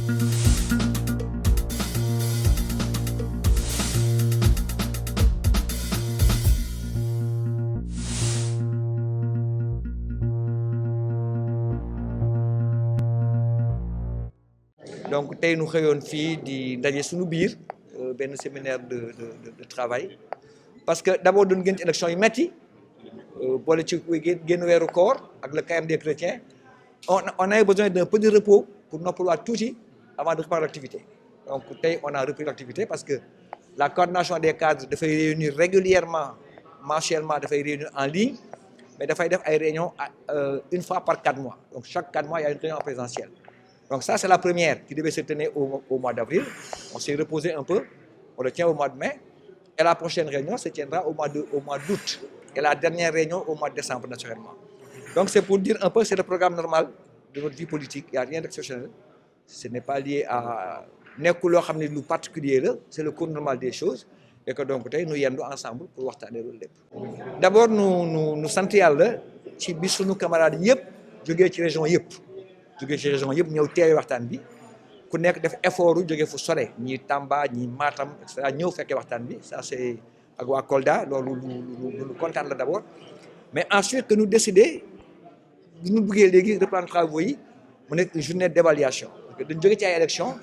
Donc tey nu xëyoon fii di ndaje suñu biir benn séminaire de travail parce que d'abord doon génn ci élection yu metti boole ci génn weeru koor ak le KM des chrétiens on a besoin d'un peu de repos pour noppaluwaat tuuti avant de reprendre l'activité. Donc tey on a repris l'activité parce que la coordination des cadres dafay réunir régulièrement mensuellement, dafay réunir en ligne, mais dafay def ay réunions une fois par 4 mois. Donc chaque 4 mois il y a une réunion en présentiel. Donc ça, c'est la première qui devait se tenir au mois d'avril. On s'est reposé un peu, on le tient au mois de mai. Et la prochaine réunion se tiendra au mois d'août. Et la dernière réunion au mois de décembre, naturellement. Donc c'est pour dire un peu, c'est le programme normal de notre vie politique. Il n'y a rien d'exceptionnel. Ce n'est pas lié à n'importe lu particulier, c'est le cours normal des choses. Et que donc, nous y allons ensemble pour voir le lépp. D'abord, nous sentons Yàlla ci bi sunu camarades yëpp jógee ci région yëpp. jóge ci région yëpp ñëw teewe waxtaan bi ku nekk def effort jóge fu sore ñii Tamba ñii Matam et cetera ñëw fekkee waxtaan bi ça c'est ak waa Kolda loolu lu kontaan la d'abord mais ensuite que nous décider bu ñu bëggee léegi reprendre travaux yi mu nekk une journée d'évaluation parce que dañ jóge ci ay élections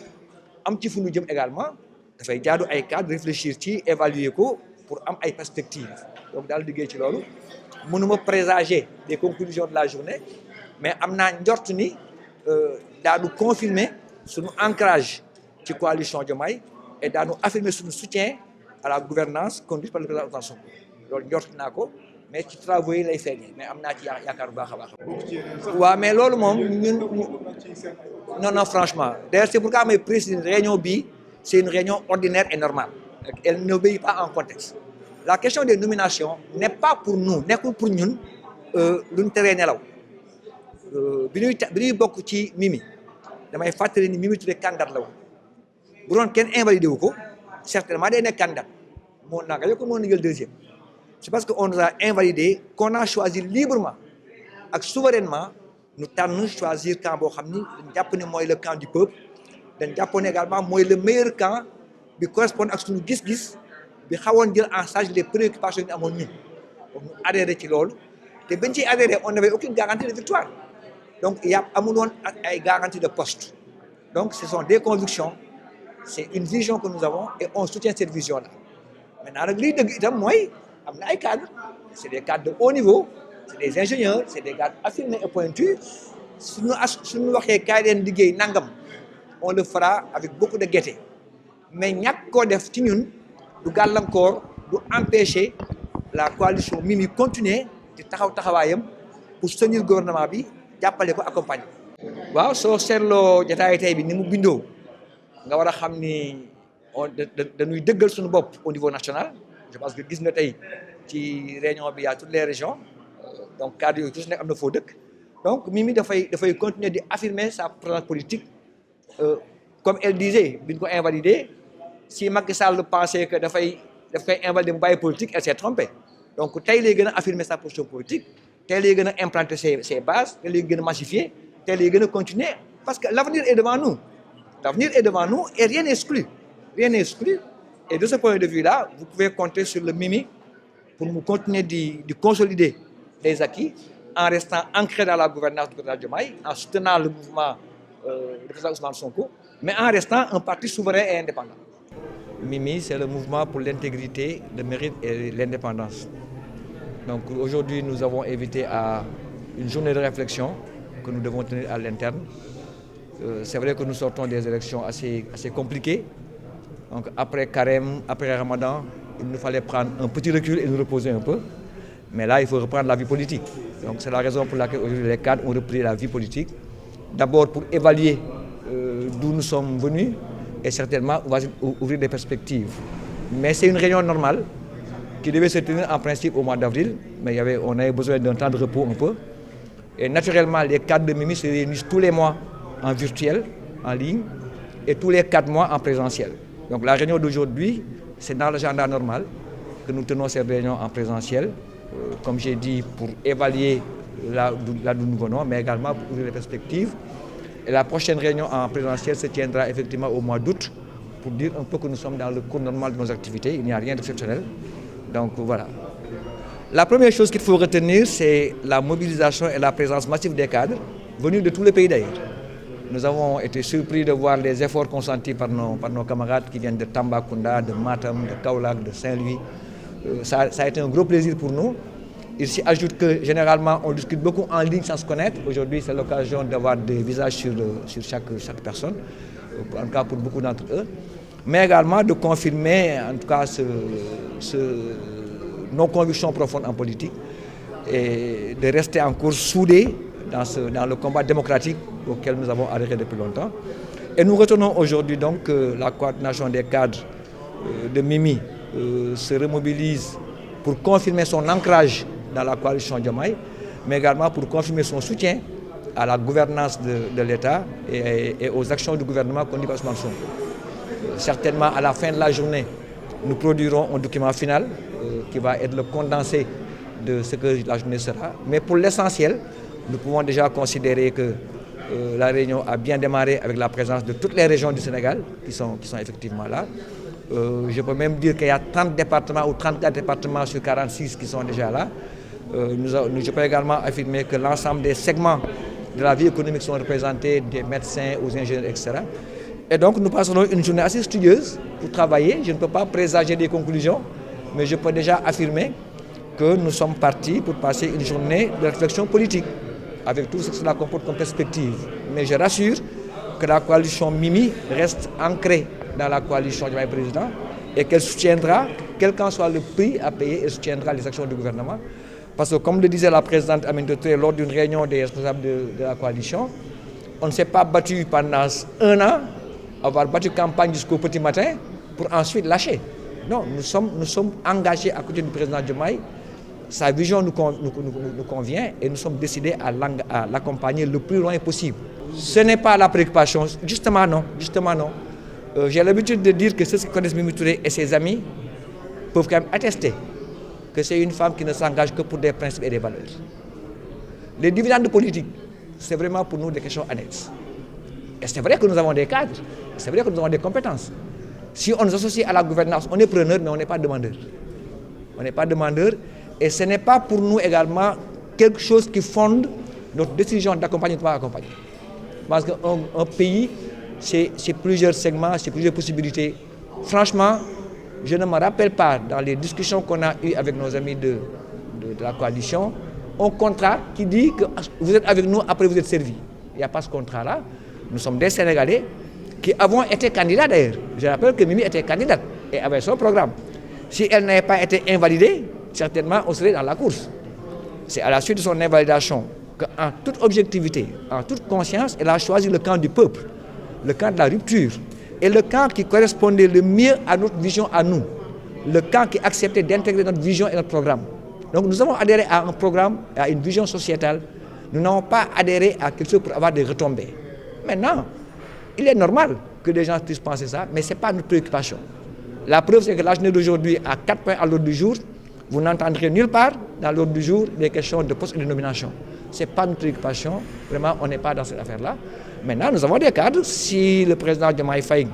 am ci fu ñu jëm également dafay jaadu ay cadres réfléchir ci évaluer ko pour am ay perspectives donc daal liggéey ci loolu mënuma présager des conclusions de la journée mais am naa njort ni daanu confirmer suñu ancrage ci coalition Diomaye et daanu affirmer suñu soutien à la gouvernance conduite par le président Ousmane Sonko loolu njort naa ko mais ci travaux yi lay feeñee mais am naa ci yaakaar bu baax a baax. waaw mais loolu moom ñun non franchement d'ailleurs c'est pourquoi may préciser réunion bii c'est une réunion ordinaire et normale elle n'obéit pas en contexte la question des nominations n'est pas pour nous nekkul pour ñun lu ñu teree nelaw. bi ñuy bokk ci Mimi damay fàttali ni Mimi Touré candidat la woon bu doon kenn invalidé wu ko certainement day nekk candidat moo nanga yo ko moo nigal deuxième c'est parce que on nous a invalidé qu'on a choisi librement ak souverainement ñu tànn choisir camp boo xam ni dañ jàpp ne mooy le camp du peuple dañ jàppoon également mooy le meilleur camp bi correspond ak suñu gis-gis bi xawoon jël en charge les préoccupations yi amoon ñun donc ñu adhéré ci loolu te bañ ciy adhéré on n'avait aucune garantie de victoire. Donc, il y a une garantie de poste. Donc, ce sont des convictions, c'est une vision que nous avons et on soutient cette vision-là. Maintenant, les cadres, c'est des cadres de haut niveau, c'est des ingénieurs, c'est des cadres affirmés et pointus. Si nous avons on le fera avec beaucoup de gaieté. Mais nous avons encore empêcher la coalition Mimi continuer de travailler pour soutenir le gouvernement. Jàppale ko accompagner. waaw soo seetloo jotaay tey bi ni mu bindoo nga war a xam ni dañuy dëggal suñu bopp au niveau national je pense que gis nga tey ci réunion bi y a toutes les régions donc cadre yooyu tous nekk am na foo dëkk donc Mimi dafay continuer di affirmer sa présence politique comme elle disait bi ñu ko invalider si Macky Sall pensait que daf koy invalider mu bàyyi politique elle s'est trompée donc tey lay gën a affirmer sa position politique. Tey lay gën a implanter ses bases, tey lay gën a massifier, tey lay gën a continuer parce que l'avenir est devant nous. L'avenir est devant nous et rien n'est exclu. Rien n'est exclu. Et de ce point de vue-là, vous pouvez compter sur le Mimi pour nous continuer de consolider les acquis en restant ancré dans la gouvernance du président Diomaye, en soutenant le mouvement du président Ousmane Sonko, mais en restant un parti souverain et indépendant. Mimi, c'est le mouvement pour l'intégrité, le mérite et l'indépendance. Donc aujourd'hui, nous avons invité à une journée de réflexion que nous devons tenir à l'interne. C'est vrai que nous sortons des élections assez compliquées. Donc après Carême, après Ramadan, il nous fallait prendre un petit recul et nous reposer un peu. Mais là, il faut reprendre la vie politique. Donc c'est la raison pour laquelle aujourd'hui les cadres ont repris la vie politique. D'abord pour évaluer d'où nous sommes venus et certainement on va ouvrir des perspectives. Mais c'est une réunion normale qui devait se tenir en principe au mois d'avril, mais on avait besoin d'un temps de repos un peu. Et naturellement, les cadres de Mimi se réunissent tous les mois en virtuel, en ligne, et tous les 4 mois en présentiel. Donc la réunion d'aujourd'hui, c'est dans l'agenda normal que nous tenons ces réunions en présentiel, comme j'ai dit, pour évaluer là d'où nous venons, mais également pour ouvrir les perspectives. Et la prochaine réunion en présentiel se tiendra effectivement au mois d'août pour dire un peu que nous sommes dans le cours normal de nos activités. Il n'y a rien d'exceptionnel. Donc voilà. La première chose qu'il faut retenir, c'est la mobilisation et la présence massive des cadres venus de tous les pays d'ailleurs. Nous avons été surpris de voir les efforts consentis par nos camarades qui viennent de Tambacounda, de Matam, de Kaolack, de Saint-Louis. Ça a été un gros plaisir pour nous. Il s'y ajoute que généralement on discute beaucoup en ligne sans se connaître. Aujourd'hui c'est l'occasion d'avoir des visages sur chaque personne, en tout cas pour beaucoup d'entre eux. Mais également de confirmer en tout cas nos convictions profondes en politique et de rester encore soudés dans le combat démocratique auquel nous avons adhéré depuis longtemps. Et nous retenons aujourd'hui donc que la coordination des cadres de Mimi se remobilise pour confirmer son ancrage dans la coalition Diomaye, mais également pour confirmer son soutien à la gouvernance de l'État et aux actions du gouvernement conduites par Ousmane Sonko. Certainement, à la fin de la journée, nous produirons un document final qui va être le condensé de ce que la journée sera. Mais pour l'essentiel, nous pouvons déjà considérer que la réunion a bien démarré avec la présence de toutes les régions du Sénégal qui sont effectivement là. Je peux même dire qu'il y a 30 départements ou 34 départements sur 46 qui sont déjà là. Je peux également affirmer que l'ensemble des segments de la vie économique sont représentés, des médecins aux ingénieurs, etc. Et donc nous passerons une journée assez studieuse pour travailler. Je ne peux pas présager des conclusions, mais je peux déjà affirmer que nous sommes partis pour passer une journée de réflexion politique, avec tout ce que cela comporte comme perspective. Mais je rassure que la coalition Mimi reste ancrée dans la coalition du président et qu'elle soutiendra, quel qu'en soit le prix à payer, elle soutiendra les actions du gouvernement. Parce que comme le disait la présidente Aminata Touré lors d'une réunion des responsables de la coalition, on ne s'est pas battu pendant un an, avoir battu campagne jusqu'au petit matin pour ensuite lâcher. Non, nous sommes engagés à côté du président Diomaye. Sa vision nous convient et nous sommes décidés à l'accompagner le plus loin possible. Ce n'est pas la préoccupation, justement non. J'ai l'habitude de dire que ceux qui connaissent Mimi Touré et ses amis peuvent quand même attester que c'est une femme qui ne s'engage que pour des principes et des valeurs. Les dividendes politiques, c'est vraiment pour nous des questions annexes. Et c'est vrai que nous avons des cadres, c'est vrai que nous avons des compétences. Si on nous associe à la gouvernance, on est preneur, mais on n'est pas demandeur. On n'est pas demandeur. Et ce n'est pas pour nous également quelque chose qui fonde notre décision d'accompagner ou de ne pas accompagner. Parce qu'un pays, c'est plusieurs segments, c'est plusieurs possibilités. Franchement, je ne me rappelle pas, dans les discussions qu'on a eues avec nos amis de la coalition, un contrat qui dit que vous êtes avec nous, après vous êtes servi. Il n'y a pas ce contrat-là. Nous sommes des Sénégalais qui avons été candidats d'ailleurs. Je rappelle que Mimi était candidate et avait son programme. Si elle n'avait pas été invalidée, certainement on serait dans la course. C'est à la suite de son invalidation qu'en toute objectivité, en toute conscience, elle a choisi le camp du peuple, le camp de la rupture, et le camp qui correspondait le mieux à notre vision à nous, le camp qui acceptait d'intégrer notre vision et notre programme. Donc nous avons adhéré à un programme, à une vision sociétale. Nous n'avons pas adhéré à quelque chose pour avoir des retombées. Maintenant, il est normal que les gens puissent penser ça, mais ce n'est pas notre préoccupation. La preuve, c'est que la journée d'aujourd'hui, à 4 points à l'ordre du jour, vous n'entendrez nulle part dans l'ordre du jour des questions de poste et de nomination. Ce n'est pas notre préoccupation. Vraiment, on n'est pas dans cette affaire-là. Maintenant, nous avons des cadres. Si le président Diomaye Faye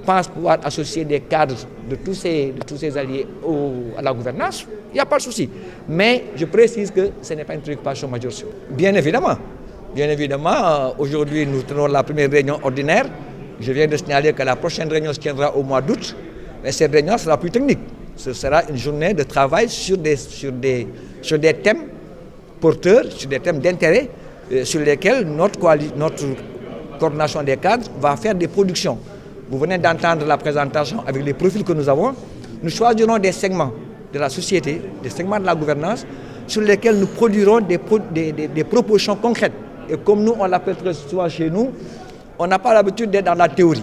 pense pouvoir associer des cadres de tous ses alliés à la gouvernance, il n'y a pas de souci. Mais je précise que ce n'est pas une préoccupation majeure. Bien évidemment, aujourd'hui, nous tenons la première réunion ordinaire. Je viens de signaler que la prochaine réunion se tiendra au mois d'août. Mais cette réunion sera plus technique. Ce sera une journée de travail sur des thèmes porteurs, sur des thèmes d'intérêt, sur lesquels notre coordination des cadres va faire des productions. Vous venez d'entendre la présentation avec les profils que nous avons. Nous choisirons des segments de la société, des segments de la gouvernance, sur lesquels nous produirons des propositions concrètes. Et comme nous, on l'appelle très souvent chez nous, on n'a pas l'habitude d'être dans la théorie.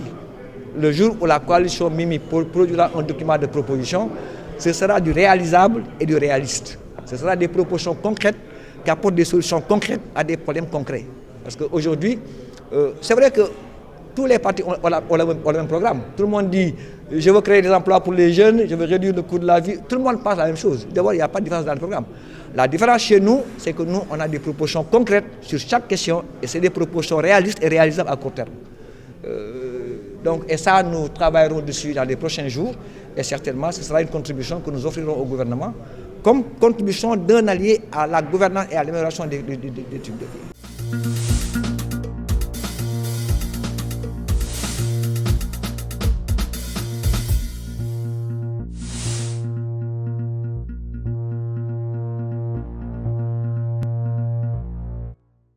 Le jour où la coalition Mimi produira un document de proposition, ce sera du réalisable et du réaliste. Ce sera des propositions concrètes qui apportent des solutions concrètes à des problèmes concrets. Parce qu'aujourd'hui, c'est vrai que tous les partis ont le même programme. Tout le monde dit je veux créer des emplois pour les jeunes, je veux réduire le coût de la vie. Tout le monde pense la même chose. D'abord, il n'y a pas de différence dans le programme. La différence chez nous, c'est que nous, on a des propositions concrètes sur chaque question et c'est des propositions réalistes et réalisables à court terme. Et ça, nous travaillerons dessus dans les prochains jours et certainement, ce sera une contribution que nous offrirons au gouvernement comme contribution d'un allié à la gouvernance et à l'amélioration des trucs de vie.